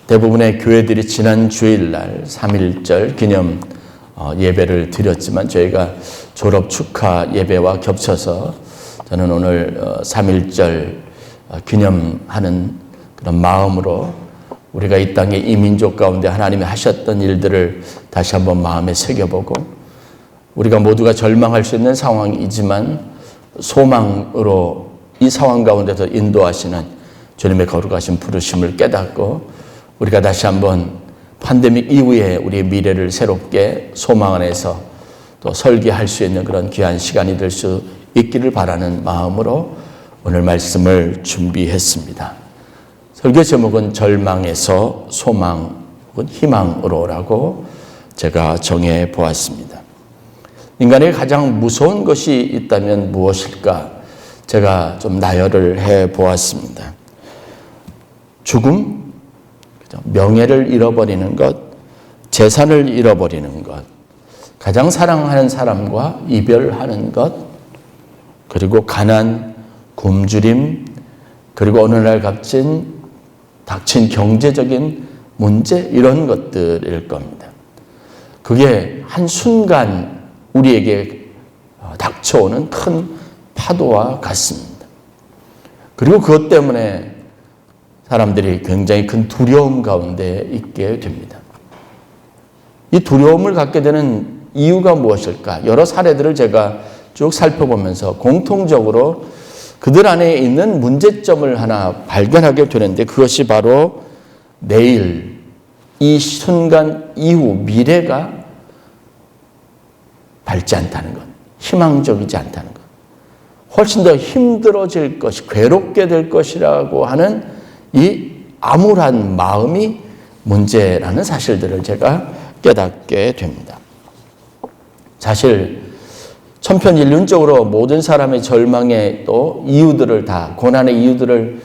대부분의 교회들이 지난 주일날 3.1절 기념 예배를 드렸지만 저희가 졸업 축하 예배와 겹쳐서 저는 오늘 3.1절 기념하는 그런 마음으로 우리가 이 땅의 이민족 가운데 하나님이 하셨던 일들을 다시 한번 마음에 새겨보고 우리가 모두가 절망할 수 있는 상황이지만 소망으로 이 상황 가운데서 인도하시는 주님의 거룩하신 부르심을 깨닫고 우리가 다시 한번 팬데믹 이후에 우리의 미래를 새롭게 소망 안에서 또 설계할 수 있는 그런 귀한 시간이 될 수 있기를 바라는 마음으로 오늘 말씀을 준비했습니다. 설교 제목은 절망에서 소망 혹은 희망으로라고 제가 정해 보았습니다. 인간에게 가장 무서운 것이 있다면 무엇일까? 제가 좀 나열을 해 보았습니다. 죽음, 명예를 잃어버리는 것, 재산을 잃어버리는 것, 가장 사랑하는 사람과 이별하는 것, 그리고 가난, 굶주림, 그리고 어느 날 닥친 경제적인 문제 이런 것들일 겁니다. 그게 한순간 우리에게 닥쳐오는 큰 파도와 같습니다. 그리고 그것 때문에 사람들이 굉장히 큰 두려움 가운데 있게 됩니다. 이 두려움을 갖게 되는 이유가 무엇일까? 여러 사례들을 제가 쭉 살펴보면서 공통적으로 그들 안에 있는 문제점을 하나 발견하게 되는데 그것이 바로 내일, 이 순간 이후 미래가 밝지 않다는 것, 희망적이지 않다는 것, 훨씬 더 힘들어질 것이, 괴롭게 될 것이라고 하는 이 암울한 마음이 문제라는 사실들을 제가 깨닫게 됩니다. 사실 천편일률적으로 모든 사람의 절망의 또 이유들을 다, 고난의 이유들을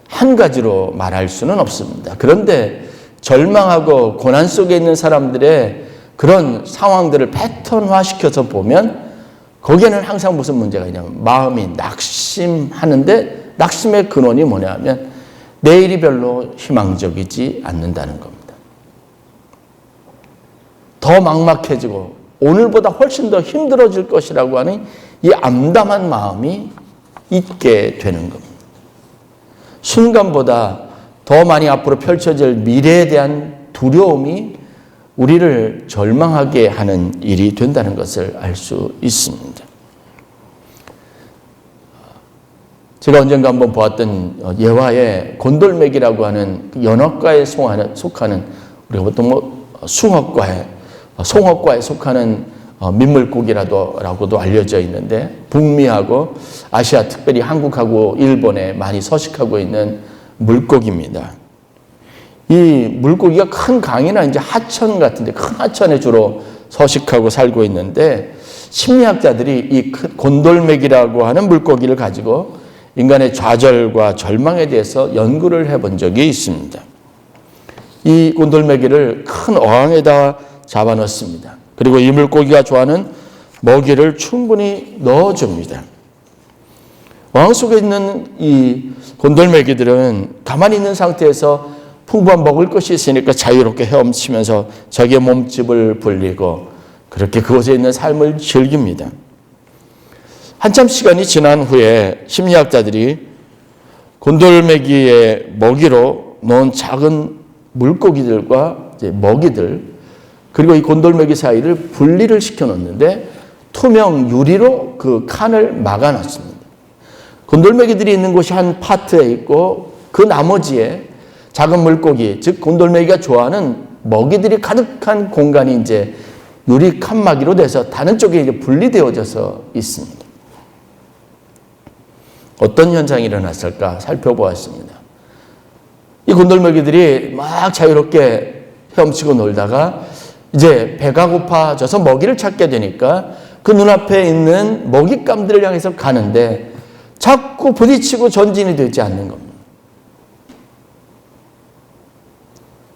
한 가지로 말할 수는 없습니다. 그런데 절망하고 고난 속에 있는 사람들의 그런 상황들을 패턴화시켜서 보면 거기에는 항상 무슨 문제가 있냐면 마음이 낙심하는데 낙심의 근원이 뭐냐 하면 내일이 별로 희망적이지 않는다는 겁니다. 더 막막해지고 오늘보다 훨씬 더 힘들어질 것이라고 하는 이 암담한 마음이 있게 되는 겁니다. 순간보다 더 많이 앞으로 펼쳐질 미래에 대한 두려움이 우리를 절망하게 하는 일이 된다는 것을 알 수 있습니다. 제가 언젠가 한번 보았던 예화에 곤돌맥이라고 하는 연어과에 속하는 우리가 보통 숭어과에 송어과에 속하는 민물고기라고도 알려져 있는데 북미하고 아시아, 특별히 한국하고 일본에 많이 서식하고 있는 물고기입니다. 이 물고기가 큰 강이나 이제 하천 같은데 큰 하천에 주로 서식하고 살고 있는데 심리학자들이 이 곤돌맥이라고 하는 물고기를 가지고 인간의 좌절과 절망에 대해서 연구를 해본 적이 있습니다. 이 곤돌메기를 큰 어항에다 잡아넣습니다. 그리고 이 물고기가 좋아하는 먹이를 충분히 넣어줍니다. 어항 속에 있는 이 곤돌메기들은 가만히 있는 상태에서 풍부한 먹을 것이 있으니까 자유롭게 헤엄치면서 자기의 몸집을 불리고 그렇게 그곳에 있는 삶을 즐깁니다. 한참 시간이 지난 후에 심리학자들이 곤돌메기의 먹이로 놓은 작은 물고기들과 먹이들 그리고 이 곤돌메기 사이를 분리를 시켜놓는데 투명 유리로 그 칸을 막아놨습니다. 곤돌메기들이 있는 곳이 한 파트에 있고 그 나머지에 작은 물고기, 즉 곤돌메기가 좋아하는 먹이들이 가득한 공간이 이제 유리 칸막이로 돼서 다른 쪽에 이제 분리되어져서 있습니다. 어떤 현상이 일어났을까 살펴보았습니다. 이 곤돌메기들이 막 자유롭게 헤엄치고 놀다가 이제 배가 고파져서 먹이를 찾게 되니까 그 눈앞에 있는 먹잇감들을 향해서 가는데 자꾸 부딪히고 전진이 되지 않는 겁니다.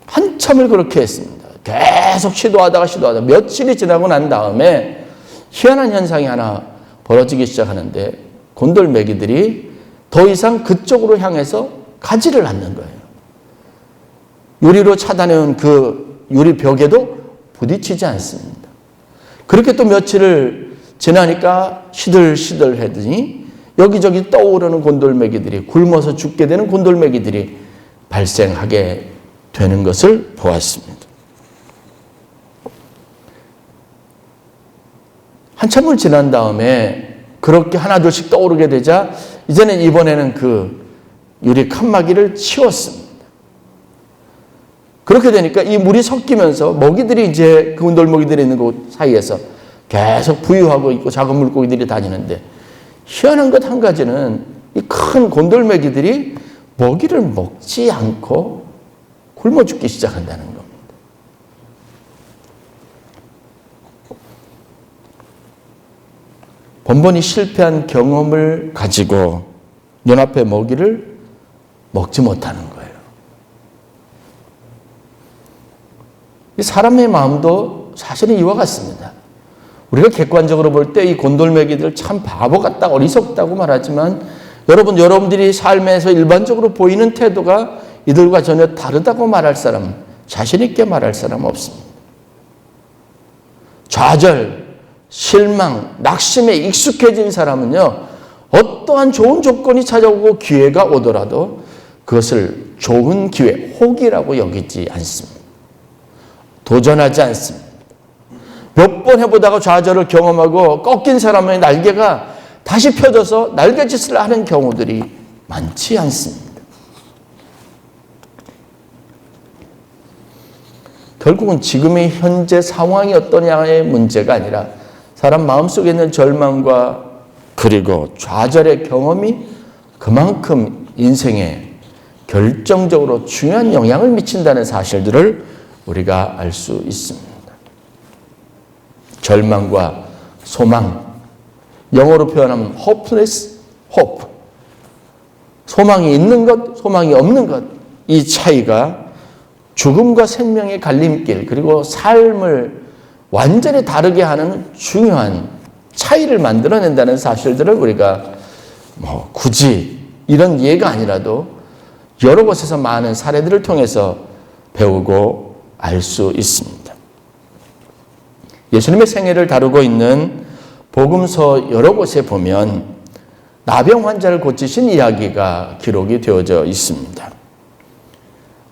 한참을 그렇게 했습니다. 계속 시도하다가 며칠이 지나고 난 다음에 희한한 현상이 하나 벌어지기 시작하는데 곤돌메기들이 더 이상 그쪽으로 향해서 가지를 않는 거예요. 유리로 차단해온 그 유리벽에도 부딪히지 않습니다. 그렇게 또 며칠을 지나니까 시들시들 하더니 여기저기 떠오르는 곤돌메기들이, 굶어서 죽게 되는 곤돌메기들이 발생하게 되는 것을 보았습니다. 한참을 지난 다음에 그렇게 하나둘씩 떠오르게 되자 이번에는 그 유리 칸막이를 치웠습니다. 그렇게 되니까 이 물이 섞이면서 먹이들이 이제 그 곤돌먹이들이 있는 곳 사이에서 계속 부유하고 있고 작은 물고기들이 다니는데, 희한한 것 한 가지는 이 큰 곤돌메기들이 먹이를 먹지 않고 굶어 죽기 시작한다는 겁니다. 번번이 실패한 경험을 가지고 눈앞에 먹이를 먹지 못하는 거예요. 사람의 마음도 사실은 이와 같습니다. 우리가 객관적으로 볼 때 이 곤돌메기들 참 바보 같다, 어리석다고 말하지만 여러분들이 삶에서 일반적으로 보이는 태도가 이들과 전혀 다르다고 말할 사람, 자신 있게 말할 사람 없습니다. 좌절, 실망, 낙심에 익숙해진 사람은요, 어떠한 좋은 조건이 찾아오고 기회가 오더라도 그것을 좋은 기회, 혹이라고 여기지 않습니다. 도전하지 않습니다. 몇 번 해보다가 좌절을 경험하고 꺾인 사람의 날개가 다시 펴져서 날개짓을 하는 경우들이 많지 않습니다. 결국은 지금의 현재 상황이 어떠냐의 문제가 아니라 사람 마음속에 있는 절망과 그리고 좌절의 경험이 그만큼 인생에 결정적으로 중요한 영향을 미친다는 사실들을 우리가 알 수 있습니다. 절망과 소망, 영어로 표현하면 hopeless, hope. 소망이 있는 것, 소망이 없는 것, 이 차이가 죽음과 생명의 갈림길, 그리고 삶을 완전히 다르게 하는 중요한 차이를 만들어낸다는 사실들을 우리가 굳이 이런 예가 아니라도 여러 곳에서 많은 사례들을 통해서 배우고 알 수 있습니다. 예수님의 생애를 다루고 있는 복음서 여러 곳에 보면 나병 환자를 고치신 이야기가 기록이 되어져 있습니다.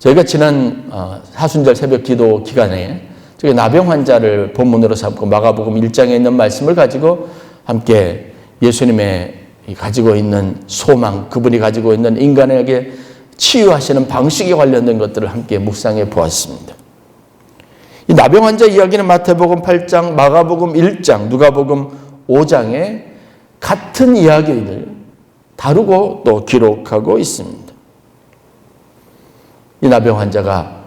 저희가 지난 사순절 새벽 기도 기간에 저희 나병 환자를 본문으로 삼고 마가복음 1장에 있는 말씀을 가지고 함께 예수님의 가지고 있는 소망, 그분이 가지고 있는 인간에게 치유하시는 방식에 관련된 것들을 함께 묵상해 보았습니다. 이 나병 환자 이야기는 마태복음 8장, 마가복음 1장, 누가복음 5장에 같은 이야기를 다루고 또 기록하고 있습니다. 이 나병 환자가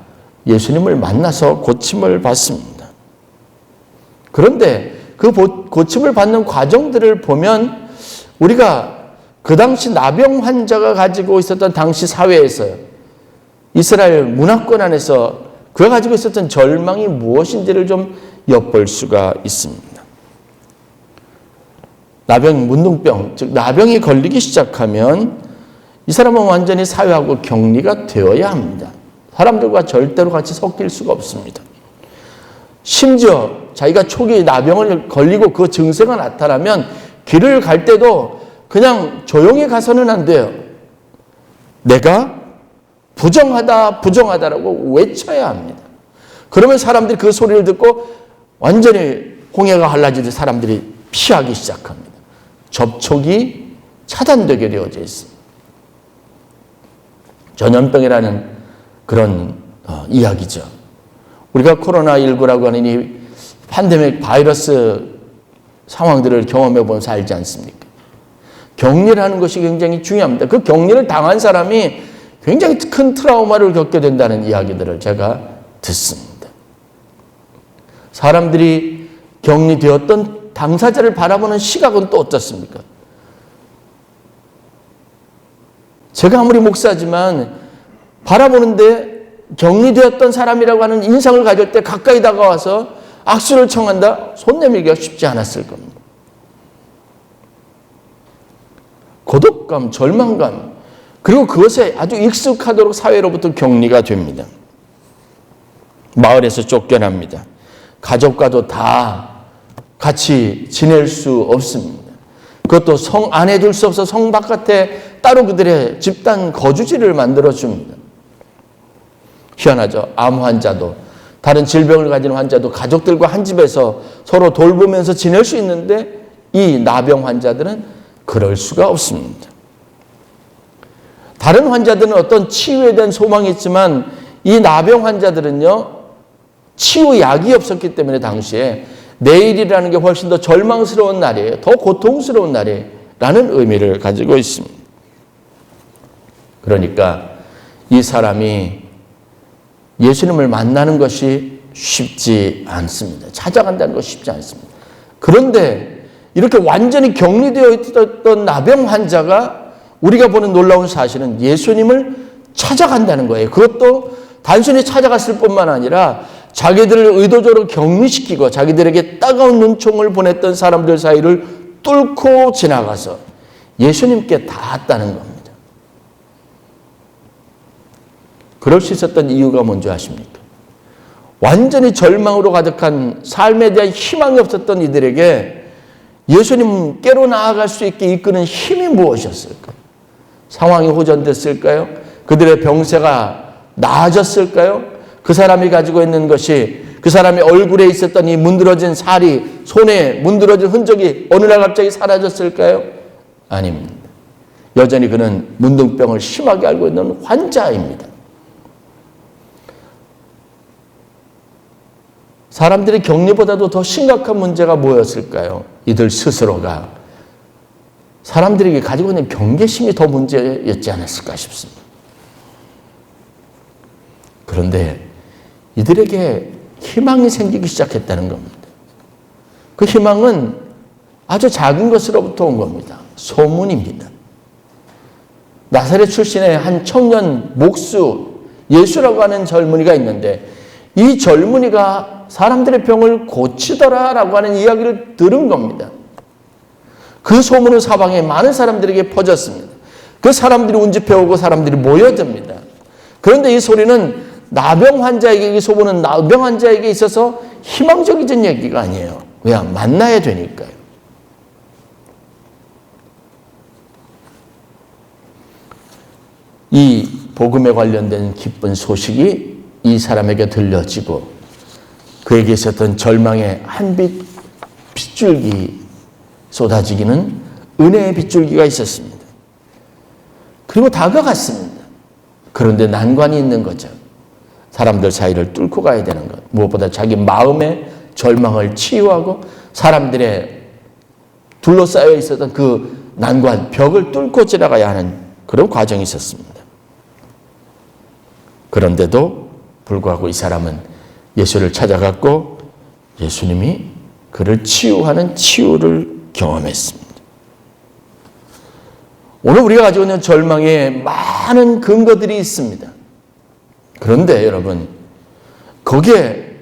예수님을 만나서 고침을 받습니다. 그런데 그 고침을 받는 과정들을 보면 우리가 그 당시 나병 환자가 가지고 있었던 당시 사회에서 이스라엘 문화권 안에서 그가 가지고 있었던 절망이 무엇인지를 좀 엿볼 수가 있습니다. 나병, 문둥병, 즉 나병이 걸리기 시작하면 이 사람은 완전히 사회하고 격리가 되어야 합니다. 사람들과 절대로 같이 섞일 수가 없습니다. 심지어 자기가 초기 나병을 걸리고 그 증세가 나타나면 길을 갈 때도 그냥 조용히 가서는 안 돼요. 내가 부정하다라고 외쳐야 합니다. 그러면 사람들이 그 소리를 듣고 완전히 홍해가 갈라지듯 사람들이 피하기 시작합니다. 접촉이 차단되게 되어져 있습니다. 전염병이라는 그런 이야기죠. 우리가 코로나19라고 하는 이 팬데믹 바이러스 상황들을 경험해 보면서 알지 않습니까? 격리를 하는 것이 굉장히 중요합니다. 그 격리를 당한 사람이 굉장히 큰 트라우마를 겪게 된다는 이야기들을 제가 듣습니다. 사람들이 격리되었던 당사자를 바라보는 시각은 또 어떻습니까? 제가 아무리 목사지만 바라보는데 격리되었던 사람이라고 하는 인상을 가질 때 가까이 다가와서 악수를 청한다? 손 내밀기가 쉽지 않았을 겁니다. 고독감, 절망감, 그리고 그것에 아주 익숙하도록 사회로부터 격리가 됩니다. 마을에서 쫓겨납니다. 가족과도 다 같이 지낼 수 없습니다. 그것도 성 안에 둘 수 없어 성 바깥에 따로 그들의 집단 거주지를 만들어줍니다. 희한하죠. 암 환자도 다른 질병을 가진 환자도 가족들과 한 집에서 서로 돌보면서 지낼 수 있는데 이 나병 환자들은 그럴 수가 없습니다. 다른 환자들은 어떤 치유에 대한 소망이 있지만 이 나병 환자들은요, 치유약이 없었기 때문에 당시에 내일이라는 게 훨씬 더 절망스러운 날이에요. 더 고통스러운 날이라는 의미를 가지고 있습니다. 그러니까 이 사람이 예수님을 만나는 것이 쉽지 않습니다. 찾아간다는 것이 쉽지 않습니다. 그런데 이렇게 완전히 격리되어 있었던 나병 환자가 우리가 보는 놀라운 사실은 예수님을 찾아간다는 거예요. 그것도 단순히 찾아갔을 뿐만 아니라 자기들을 의도적으로 격리시키고 자기들에게 따가운 눈총을 보냈던 사람들 사이를 뚫고 지나가서 예수님께 닿았다는 겁니다. 그럴 수 있었던 이유가 뭔지 아십니까? 완전히 절망으로 가득한 삶에 대한 희망이 없었던 이들에게 예수님께로 나아갈 수 있게 이끄는 힘이 무엇이었을까? 상황이 호전됐을까요? 그들의 병세가 나아졌을까요? 그 사람이 가지고 있는 것이 그 사람의 얼굴에 있었던 이 문드러진 살이, 손에 문드러진 흔적이 어느 날 갑자기 사라졌을까요? 아닙니다. 여전히 그는 문둥병을 심하게 앓고 있는 환자입니다. 사람들의 격리보다도 더 심각한 문제가 뭐였을까요? 이들 스스로가 사람들에게 가지고 있는 경계심이 더 문제였지 않았을까 싶습니다. 그런데 이들에게 희망이 생기기 시작했다는 겁니다. 그 희망은 아주 작은 것으로부터 온 겁니다. 소문입니다. 나사렛 출신의 한 청년 목수 예수라고 하는 젊은이가 있는데 이 젊은이가 사람들의 병을 고치더라라고 하는 이야기를 들은 겁니다. 그 소문은 사방에 많은 사람들에게 퍼졌습니다. 그 사람들이 운집해오고 사람들이 모여듭니다. 그런데 이 소리는 나병 환자에게, 이 소문은 나병 환자에게 있어서 희망적인 얘기가 아니에요. 왜? 만나야 되니까요. 이 복음에 관련된 기쁜 소식이 이 사람에게 들려지고 그에게 있었던 절망의 한 빗줄기 쏟아지기는 은혜의 빗줄기가 있었습니다. 그리고 다가갔습니다. 그런데 난관이 있는 거죠. 사람들 사이를 뚫고 가야 되는 것. 무엇보다 자기 마음의 절망을 치유하고 사람들의 둘러싸여 있었던 그 난관, 벽을 뚫고 지나가야 하는 그런 과정이 있었습니다. 그런데도 불구하고 이 사람은 예수를 찾아갔고 예수님이 그를 치유하는 치유를 경험했습니다. 오늘 우리가 가지고 있는 절망에 많은 근거들이 있습니다. 그런데 여러분, 거기에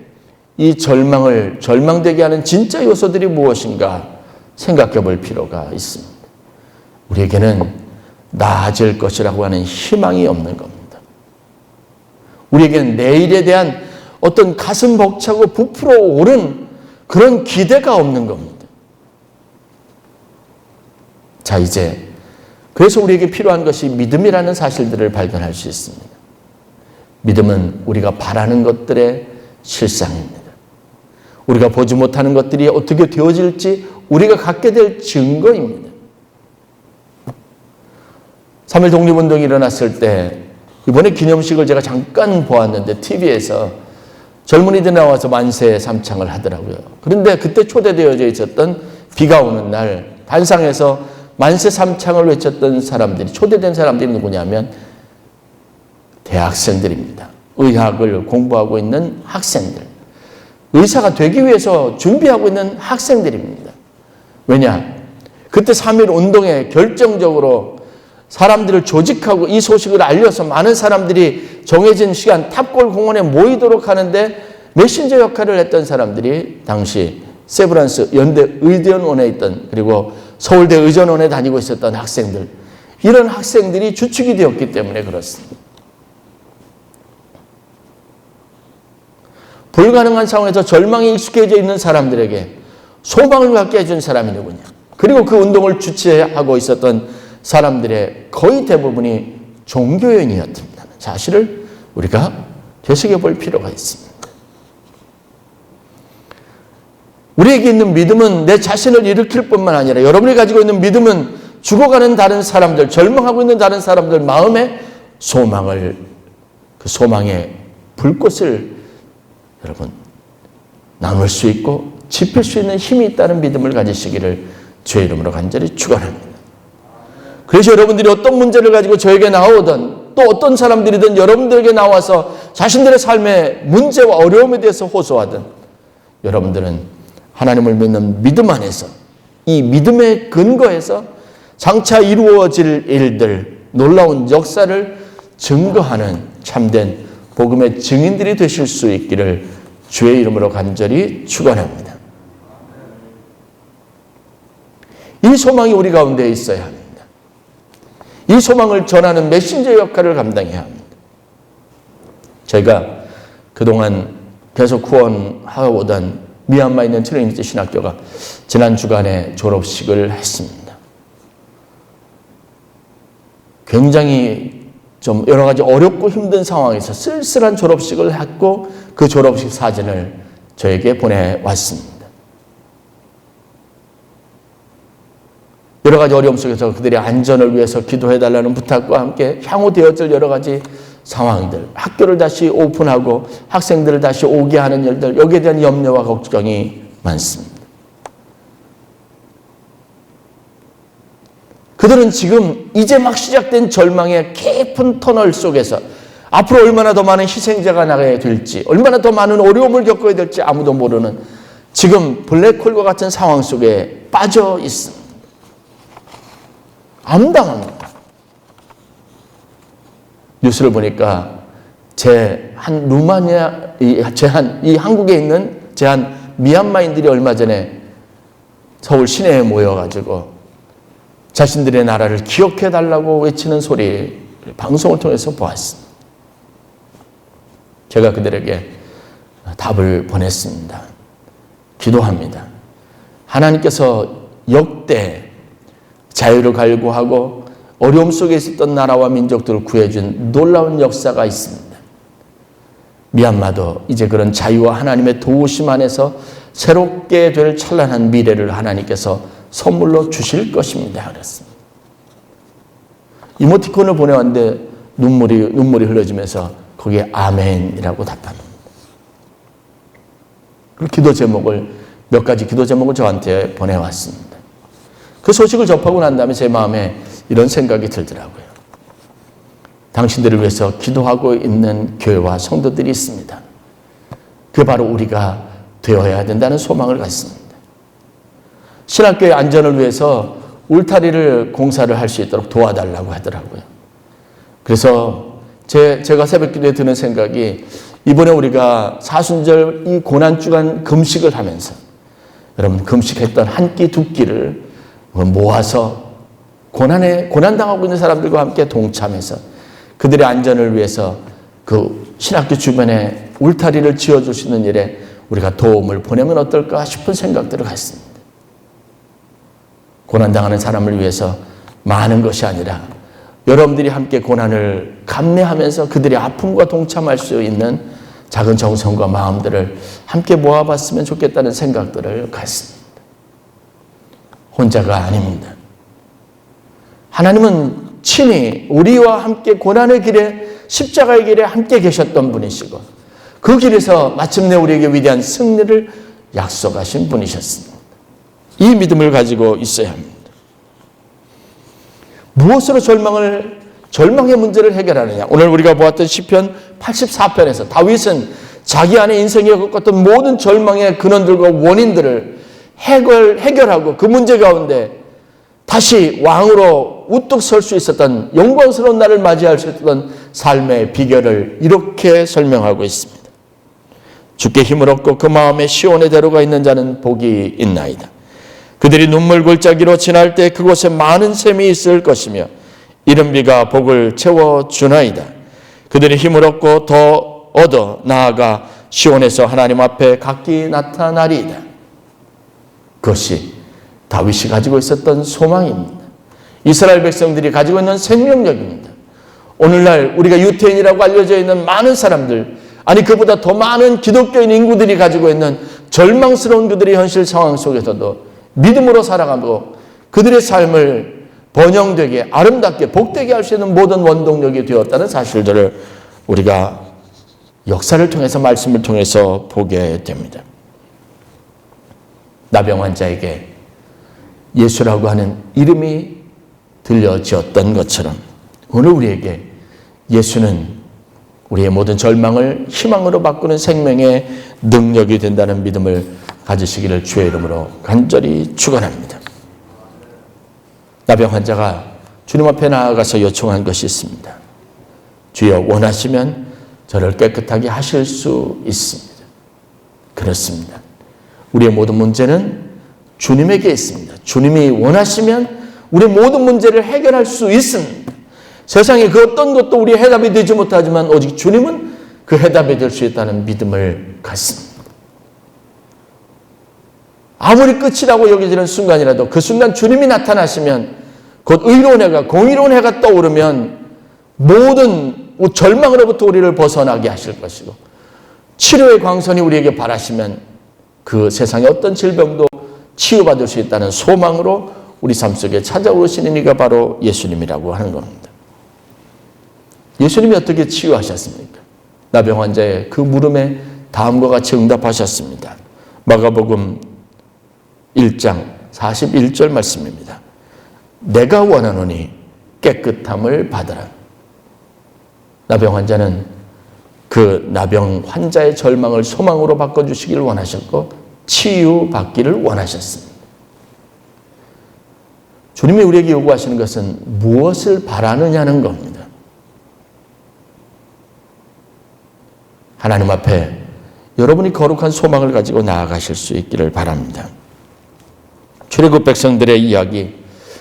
이 절망을 절망되게 하는 진짜 요소들이 무엇인가 생각해 볼 필요가 있습니다. 우리에게는 나아질 것이라고 하는 희망이 없는 겁니다. 우리에게는 내일에 대한 어떤 가슴 벅차고 부풀어 오른 그런 기대가 없는 겁니다. 자, 이제 그래서 우리에게 필요한 것이 믿음이라는 사실들을 발견할 수 있습니다. 믿음은 우리가 바라는 것들의 실상입니다. 우리가 보지 못하는 것들이 어떻게 되어질지 우리가 갖게 될 증거입니다. 3.1 독립운동이 일어났을 때 이번에 기념식을 제가 잠깐 보았는데 TV에서 젊은이들 나와서 만세 삼창을 하더라고요. 그런데 그때 초대되어져 있었던 비가 오는 날 단상에서 만세 삼창을 외쳤던 사람들이, 초대된 사람들이 누구냐면 대학생들입니다. 의학을 공부하고 있는 학생들. 의사가 되기 위해서 준비하고 있는 학생들입니다. 왜냐? 그때 3.1 운동에 결정적으로 사람들을 조직하고 이 소식을 알려서 많은 사람들이 정해진 시간 탑골 공원에 모이도록 하는데 메신저 역할을 했던 사람들이 당시 세브란스 연대 의대원원에 있던, 그리고 서울대 의전원에 다니고 있었던 학생들, 이런 학생들이 주축이 되었기 때문에 그렇습니다. 불가능한 상황에서 절망에 익숙해져 있는 사람들에게 소망을 갖게 해준 사람이 누구냐? 그리고 그 운동을 주최하고 있었던 사람들의 거의 대부분이 종교인이었다는 사실을 우리가 되새겨볼 필요가 있습니다. 우리에게 있는 믿음은 내 자신을 일으킬 뿐만 아니라 여러분이 가지고 있는 믿음은 죽어가는 다른 사람들, 절망하고 있는 다른 사람들 마음에 소망을, 그 소망의 불꽃을 여러분 나눌 수 있고 지필 수 있는 힘이 있다는 믿음을 가지시기를 주의 이름으로 간절히 축원합니다. 그래서 여러분들이 어떤 문제를 가지고 저에게 나오든 또 어떤 사람들이든 여러분들에게 나와서 자신들의 삶의 문제와 어려움에 대해서 호소하든 여러분들은 하나님을 믿는 믿음 안에서 이 믿음의 근거에서 장차 이루어질 일들, 놀라운 역사를 증거하는 참된 복음의 증인들이 되실 수 있기를 주의 이름으로 간절히 축원합니다. 이 소망이 우리 가운데 있어야 합니다. 이 소망을 전하는 메신저 역할을 감당해야 합니다. 저희가 그동안 계속 후원하고 오던 미얀마에 있는 트리니티 신학교가 지난 주간에 졸업식을 했습니다. 굉장히 좀 여러 가지 어렵고 힘든 상황에서 쓸쓸한 졸업식을 했고 그 졸업식 사진을 저에게 보내왔습니다. 여러 가지 어려움 속에서 그들의 안전을 위해서 기도해달라는 부탁과 함께 향후 되어질 여러 가지 상황들, 학교를 다시 오픈하고 학생들을 다시 오게 하는 일들, 여기에 대한 염려와 걱정이 많습니다. 그들은 지금 이제 막 시작된 절망의 깊은 터널 속에서 앞으로 얼마나 더 많은 희생자가 나가야 될지, 얼마나 더 많은 어려움을 겪어야 될지 아무도 모르는 지금 블랙홀과 같은 상황 속에 빠져 있습니다. 암담합니다. 뉴스를 보니까 이 한국에 있는 미얀마인들이 얼마 전에 서울 시내에 모여가지고 자신들의 나라를 기억해달라고 외치는 소리 방송을 통해서 보았습니다. 제가 그들에게 답을 보냈습니다. 기도합니다. 하나님께서 역대 자유를 갈구하고 어려움 속에 있었던 나라와 민족들을 구해준 놀라운 역사가 있습니다. 미얀마도 이제 그런 자유와 하나님의 도우심 안에서 새롭게 될 찬란한 미래를 하나님께서 선물로 주실 것입니다. 그랬습니다. 이모티콘을 보내왔는데 눈물이 흘러지면서 거기에 아멘이라고 답합니다. 그 몇 가지 기도 제목을 저한테 보내왔습니다. 그 소식을 접하고 난 다음에 제 마음에 이런 생각이 들더라고요. 당신들을 위해서 기도하고 있는 교회와 성도들이 있습니다. 그게 바로 우리가 되어야 된다는 소망을 갖습니다. 신학교의 안전을 위해서 울타리를 공사를 할 수 있도록 도와달라고 하더라고요. 그래서 제가 새벽기도에 드는 생각이 이번에 우리가 사순절 이 고난주간 금식을 하면서 여러분 금식했던 한 끼 두 끼를 모아서 고난당하고 있는 사람들과 함께 동참해서 그들의 안전을 위해서 그 신학교 주변에 울타리를 지어줄 수 있는 일에 우리가 도움을 보내면 어떨까 싶은 생각들을 갖습니다. 고난당하는 사람을 위해서 많은 것이 아니라 여러분들이 함께 고난을 감내하면서 그들의 아픔과 동참할 수 있는 작은 정성과 마음들을 함께 모아봤으면 좋겠다는 생각들을 갖습니다. 혼자가 아닙니다. 하나님은 친히 우리와 함께 고난의 길에 십자가의 길에 함께 계셨던 분이시고 그 길에서 마침내 우리에게 위대한 승리를 약속하신 분이셨습니다. 이 믿음을 가지고 있어야 합니다. 무엇으로 절망의 문제를 해결하느냐? 오늘 우리가 보았던 시편 84편에서 다윗은 자기 안에 인생에 겪었던 모든 절망의 근원들과 원인들을 해결하고 그 문제 가운데 다시 왕으로 우뚝 설 수 있었던 영광스러운 날을 맞이할 수 있었던 삶의 비결을 이렇게 설명하고 있습니다. 주께 힘을 얻고 그 마음에 시온의 대로가 있는 자는 복이 있나이다. 그들이 눈물 골짜기로 지날 때 그곳에 많은 샘이 있을 것이며 이른 비가 복을 채워주나이다. 그들이 힘을 얻고 더 얻어 나아가 시온에서 하나님 앞에 각기 나타나리이다. 그것이 다윗이 가지고 있었던 소망입니다. 이스라엘 백성들이 가지고 있는 생명력입니다. 오늘날 우리가 유태인이라고 알려져 있는 많은 사람들, 아니 그보다 더 많은 기독교인 인구들이 가지고 있는 절망스러운 그들의 현실 상황 속에서도 믿음으로 살아가고 그들의 삶을 번영되게 아름답게 복되게 할 수 있는 모든 원동력이 되었다는 사실들을 우리가 역사를 통해서 말씀을 통해서 보게 됩니다. 나병 환자에게 예수라고 하는 이름이 들려지었던 것처럼 오늘 우리에게 예수는 우리의 모든 절망을 희망으로 바꾸는 생명의 능력이 된다는 믿음을 가지시기를 주의 이름으로 간절히 축원합니다. 나병 환자가 주님 앞에 나아가서 요청한 것이 있습니다. 주여 원하시면 저를 깨끗하게 하실 수 있습니다. 그렇습니다. 우리의 모든 문제는 주님에게 있습니다. 주님이 원하시면 우리의 모든 문제를 해결할 수 있습니다. 세상에 그 어떤 것도 우리의 해답이 되지 못하지만 오직 주님은 그 해답이 될 수 있다는 믿음을 갖습니다. 아무리 끝이라고 여겨지는 순간이라도 그 순간 주님이 나타나시면 곧 의로운 해가 공의로운 해가 떠오르면 모든 절망으로부터 우리를 벗어나게 하실 것이고 치료의 광선이 우리에게 바라시면 그 세상의 어떤 질병도 치유받을 수 있다는 소망으로 우리 삶 속에 찾아오시는 이가 바로 예수님이라고 하는 겁니다. 예수님이 어떻게 치유하셨습니까? 나병 환자의 그 물음에 다음과 같이 응답하셨습니다. 마가복음 1장 41절 말씀입니다. 내가 원하노니 깨끗함을 받으라. 나병 환자는 그 나병 환자의 절망을 소망으로 바꿔주시기를 원하셨고 치유받기를 원하셨습니다. 주님이 우리에게 요구하시는 것은 무엇을 바라느냐는 겁니다. 하나님 앞에 여러분이 거룩한 소망을 가지고 나아가실 수 있기를 바랍니다. 출애굽 백성들의 이야기,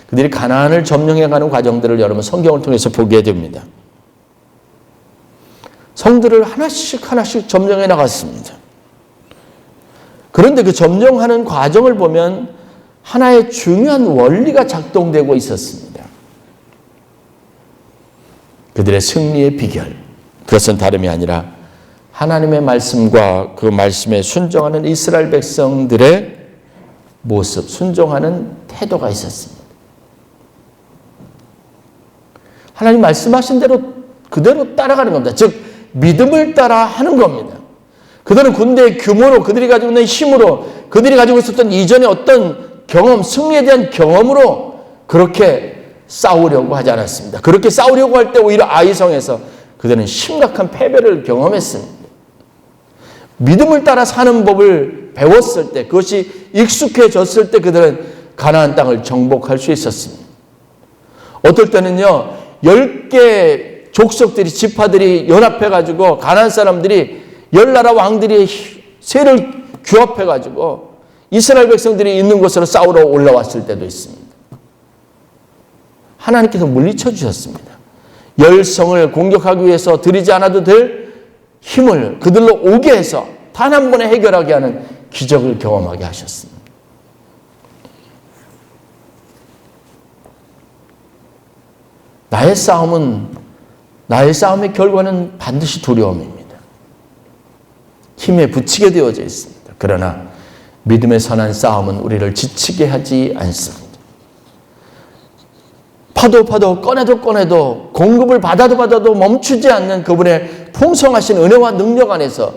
그들이 가나안을 점령해가는 과정들을 여러분 성경을 통해서 보게 됩니다. 성들을 하나씩 점령해 나갔습니다. 그런데 그 점령하는 과정을 보면 하나의 중요한 원리가 작동되고 있었습니다. 그들의 승리의 비결, 그것은 다름이 아니라 하나님의 말씀과 그 말씀에 순종하는 이스라엘 백성들의 모습, 순종하는 태도가 있었습니다. 하나님 말씀하신 대로 그대로 따라가는 겁니다. 즉 믿음을 따라 하는 겁니다. 그들은 군대의 규모로, 그들이 가지고 있는 힘으로, 그들이 가지고 있었던 이전의 어떤 경험, 승리에 대한 경험으로 그렇게 싸우려고 하지 않았습니다. 그렇게 싸우려고 할 때 오히려 아이성에서 그들은 심각한 패배를 경험했습니다. 믿음을 따라 사는 법을 배웠을 때, 그것이 익숙해졌을 때 그들은 가나안 땅을 정복할 수 있었습니다. 어떨 때는요, 10개 족속들이, 지파들이 연합해가지고 가나안 사람들이 10나라 왕들이 세를 규합해가지고 이스라엘 백성들이 있는 곳으로 싸우러 올라왔을 때도 있습니다. 하나님께서 물리쳐 주셨습니다. 10성을 공격하기 위해서 들이지 않아도 될 힘을 그들로 오게 해서 단 한 번에 해결하게 하는 기적을 경험하게 하셨습니다. 나의 싸움의 결과는 반드시 두려움입니다. 힘에 부치게 되어져 있습니다. 그러나 믿음의 선한 싸움은 우리를 지치게 하지 않습니다. 파도 꺼내도 공급을 받아도 멈추지 않는 그분의 풍성하신 은혜와 능력 안에서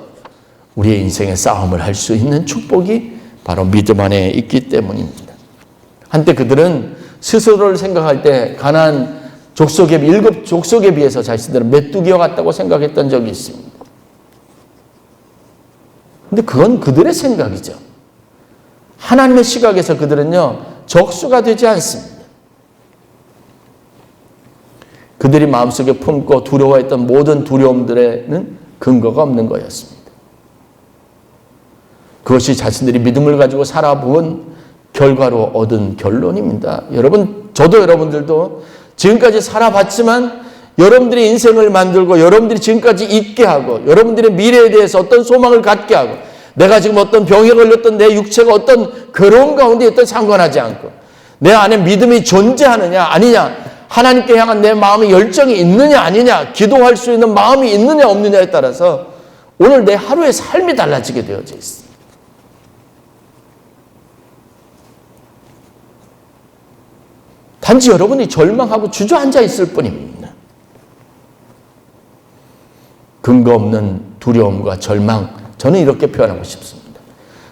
우리의 인생의 싸움을 할 수 있는 축복이 바로 믿음 안에 있기 때문입니다. 한때 그들은 스스로를 생각할 때 가나안 족속에 7족속에 비해서 자신들은 메뚜기와 같다고 생각했던 적이 있습니다. 그런데 그건 그들의 생각이죠. 하나님의 시각에서 그들은요, 적수가 되지 않습니다. 그들이 마음속에 품고 두려워했던 모든 두려움들에는 근거가 없는 거였습니다. 그것이 자신들이 믿음을 가지고 살아본 결과로 얻은 결론입니다. 여러분, 저도 여러분들도 지금까지 살아봤지만 여러분들의 인생을 만들고 여러분들이 지금까지 있게 하고 여러분들의 미래에 대해서 어떤 소망을 갖게 하고 내가 지금 어떤 병에 걸렸던 내 육체가 어떤 괴로운 가운데 있든 상관하지 않고 내 안에 믿음이 존재하느냐 아니냐, 하나님께 향한 내 마음의 열정이 있느냐 아니냐, 기도할 수 있는 마음이 있느냐 없느냐에 따라서 오늘 내 하루의 삶이 달라지게 되어져 있습니다. 단지 여러분이 절망하고 주저앉아 있을 뿐입니다. 근거 없는 두려움과 절망, 저는 이렇게 표현하고 싶습니다.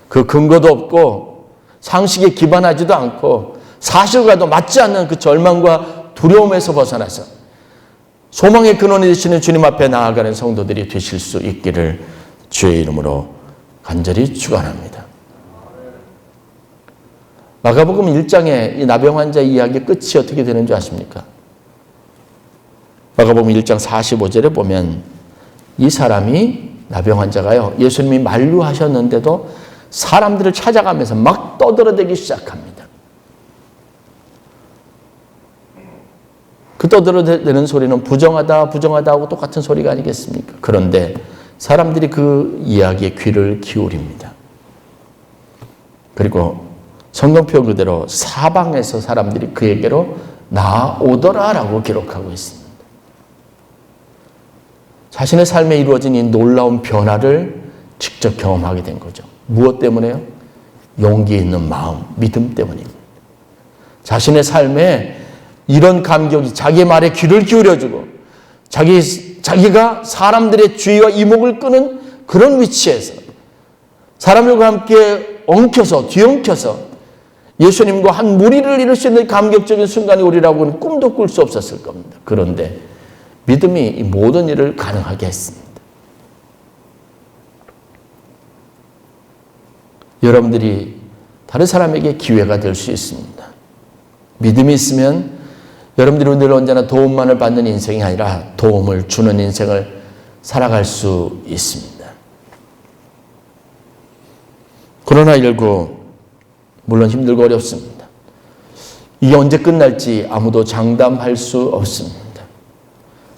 그 근거도 없고 상식에 기반하지도 않고 사실과도 맞지 않는 그 절망과 두려움에서 벗어나서 소망의 근원이 되시는 주님 앞에 나아가는 성도들이 되실 수 있기를 주의 이름으로 간절히 축원합니다. 마가복음 1장의 이 나병 환자 이야기의 끝이 어떻게 되는 줄 아십니까? 마가복음 1장 45절에 보면 이 사람이, 나병 환자가요, 예수님이 만류하셨는데도 사람들을 찾아가면서 막 떠들어대기 시작합니다. 그 떠들어대는 소리는 부정하다 하고 똑같은 소리가 아니겠습니까? 그런데 사람들이 그 이야기에 귀를 기울입니다. 그리고 성경표 그대로 사방에서 사람들이 그에게로 나오더라라고 기록하고 있습니다. 자신의 삶에 이루어진 이 놀라운 변화를 직접 경험하게 된 거죠. 무엇 때문에요? 용기 있는 마음, 믿음 때문입니다. 자신의 삶에 이런 감격이 자기의 말에 귀를 기울여주고 자기가 사람들의 주의와 이목을 끄는 그런 위치에서 사람들과 함께 엉켜서 뒤엉켜서 예수님과 한 무리를 이룰 수 있는 감격적인 순간이 오리라고는 꿈도 꿀 수 없었을 겁니다. 그런데 믿음이 이 모든 일을 가능하게 했습니다. 여러분들이 다른 사람에게 기회가 될 수 있습니다. 믿음이 있으면 여러분들이 늘 언제나 도움만을 받는 인생이 아니라 도움을 주는 인생을 살아갈 수 있습니다. 코로나19 물론 힘들고 어렵습니다. 이게 언제 끝날지 아무도 장담할 수 없습니다.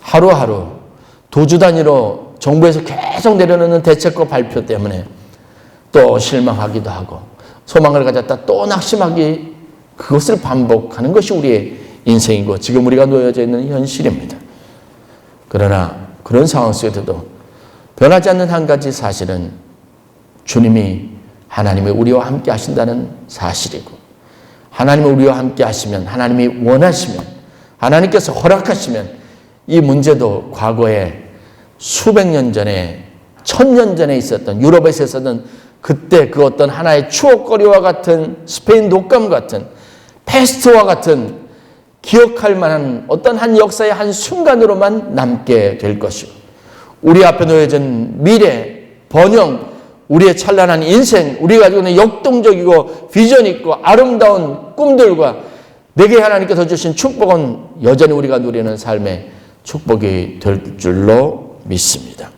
하루하루 도주 단위로 정부에서 계속 내려놓는 대책과 발표 때문에 또 실망하기도 하고 소망을 가졌다 또 낙심하기, 그것을 반복하는 것이 우리의 인생이고 지금 우리가 놓여져 있는 현실입니다. 그러나 그런 상황 속에서도 변하지 않는 한 가지 사실은 주님이 하나님이 우리와 함께 하신다는 사실이고, 하나님이 우리와 함께 하시면, 하나님이 원하시면, 하나님께서 허락하시면 이 문제도 과거에 수백 년 전에, 1000년 전에 있었던, 유럽에서 있었던 그때 그 어떤 하나의 추억거리와 같은, 스페인 독감 같은, 패스트와 같은 기억할 만한 어떤 한 역사의 한 순간으로만 남게 될 것이고, 우리 앞에 놓여진 미래, 번영, 우리의 찬란한 인생, 우리가 가지고 있는 역동적이고 비전 있고 아름다운 꿈들과 내게 하나님께서 주신 축복은 여전히 우리가 누리는 삶의 축복이 될 줄로 믿습니다.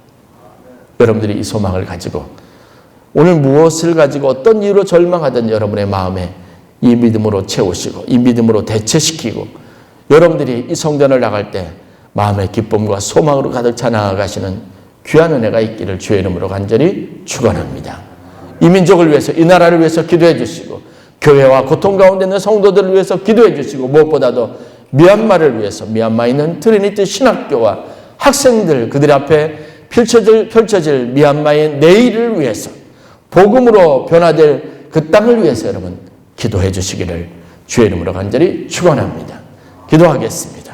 여러분들이 이 소망을 가지고 오늘 무엇을 가지고 어떤 이유로 절망하든 여러분의 마음에 이 믿음으로 채우시고 이 믿음으로 대체시키고 여러분들이 이 성전을 나갈 때 마음의 기쁨과 소망으로 가득 차 나아가시는 귀한 은혜가 있기를 주의 이름으로 간절히 축원합니다. 이 민족을 위해서, 이 나라를 위해서 기도해 주시고 교회와 고통 가운데 있는 성도들을 위해서 기도해 주시고 무엇보다도 미얀마를 위해서, 미얀마에 있는 트리니티 신학교와 학생들, 그들 앞에 펼쳐질 미얀마의 내일을 위해서, 복음으로 변화될 그 땅을 위해서 여러분 기도해 주시기를 주의 이름으로 간절히 축원합니다. 기도하겠습니다.